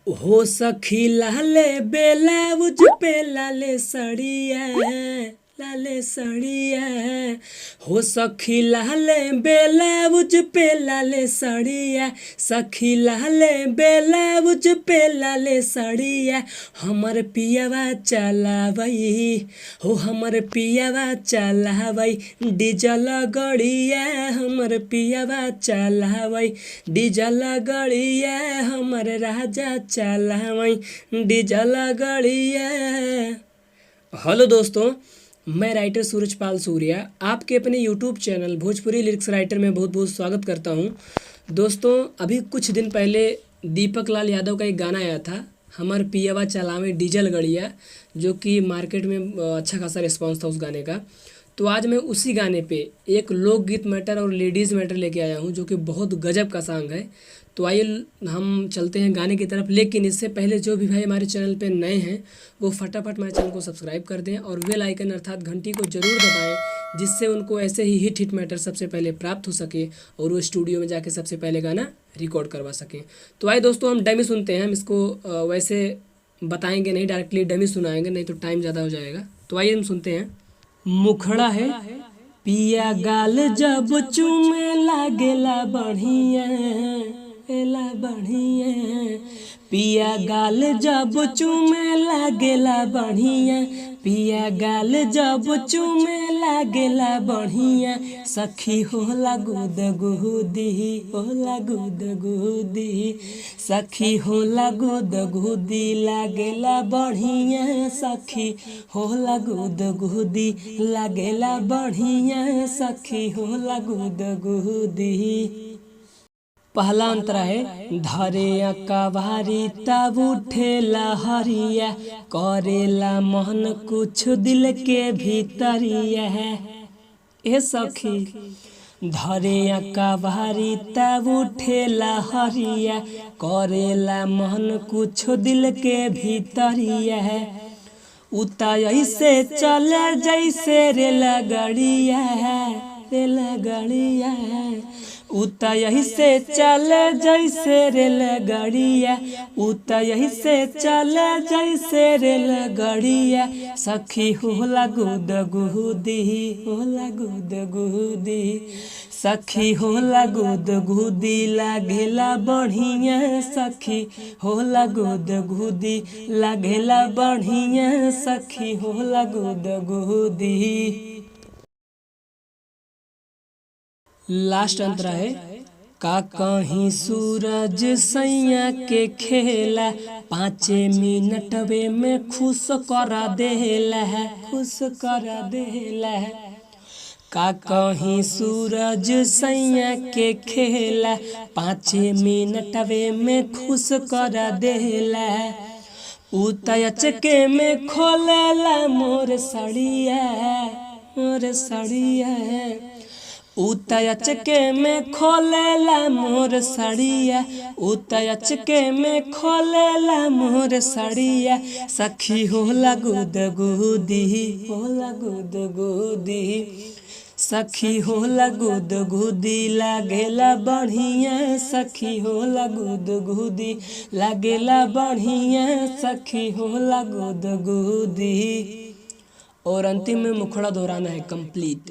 हो सखी लाले बेलाउज पे लाले सड़िया लाले सड़िया। हो सखी लाले बेलाउज पे लाले सड़िया। सखी लाले बेलाउज पे लाले सड़िया। हमर पियावा चलावई हो हमर पियावा चलावई डीजल गड़िया। हमर पियावा चलावई डीजल गड़िया। हमर राजा चलावई डीजल गड़िया। हेलो दोस्तों, मैं राइटर सूरजपाल सूर्या आपके अपने YouTube channel Bhojpuri lyrics writer में बहुत बहुत स्वागत करता हूं। दोस्तों, अभी कुछ दिन पहले दीपक लाल यादव का एक गाना आया था, हमर पियावा चलावे डीजल गड़िया, जो कि मार्केट में अच्छा खासा रिस्पांस था उस गाने का। तो आज मैं उसी गाने पे एक लोकगीत मैटर और लेडीज़ मैटर लेके आया हूँ, जो कि बहुत गजब का सॉन्ग है। तो आइए हम चलते हैं गाने की तरफ। लेकिन इससे पहले जो भी भाई हमारे चैनल पे नए हैं वो फटाफट हमारे चैनल को सब्सक्राइब कर दें और बेल आइकन अर्थात घंटी को ज़रूर दबाएं, जिससे उनको ऐसे ही हिट मैटर सबसे पहले प्राप्त हो सके और वो स्टूडियो में जाके सबसे पहले गाना रिकॉर्ड करवा सकें। तो आइए दोस्तों, हम डमी सुनते हैं। हम इसको वैसे बताएंगे नहीं, डायरेक्टली डमी सुनाएंगे, नहीं तो टाइम ज़्यादा हो जाएगा। तो आइए हम सुनते हैं। मुखड़ा है पिया गाल जब चूमे लागेला बढ़िया एला बढ़िया। पिया गाल जब चूमे लागेला बढ़िया। पिया गाल जब चूमे लागेला बढ़िया। सखी होला गुद गुदी होला गुद गुदी। सखी होला गुद गुदी लागेला बढ़िया। सखी होला गुद गुदी लागेला बढ़िया। सखी होला गुद गुदी। पहला अंतरा है धरे अकवारी तब उठेला हरिया। करेला मन कुछ दिल के भीतरिया है। ए सखी धरे अकवारी तब उठेला हरिया। करेला मन कुछ दिल के भीतरिया है। उता ऐसे चले जैसे रेलगाड़िया है रेलगाड़िया है। उता यही से चले जैसे रेलगाड़िया। उता यही से चले जैसे रेलगाड़िया। सखी होला गुद गुदी होला गुद गुदी। सखी होला गुद गुदी लागेला बढ़िया। सखी होला गुद गुदी लागेला बढ़िया। सखी होला गुद गुदी। लास्ट अंतरा है का कहीं सूरज सैया के खेला। 5 मिनटवे में खुश करा देला है खुश करा देला है। का कहीं सूरज सैया के खेला। 5 मिनटवे में खुश करा देला है। उतयचके में खोलेला मोर सड़िया मोर सड़िया। उतयचके में खोलेला मोर सड़िया। उतयचके में खोलेला मोर सड़िया। सखी होला गुद गुदी होला गुद गुदी। सखी होला गुद गुदी लागेला बढ़िया। सखी होला गुद गुदी लागेला बढ़िया। सखी होला गुद गुदी। और अंतिम में मुखड़ा दोहराना है कंप्लीट।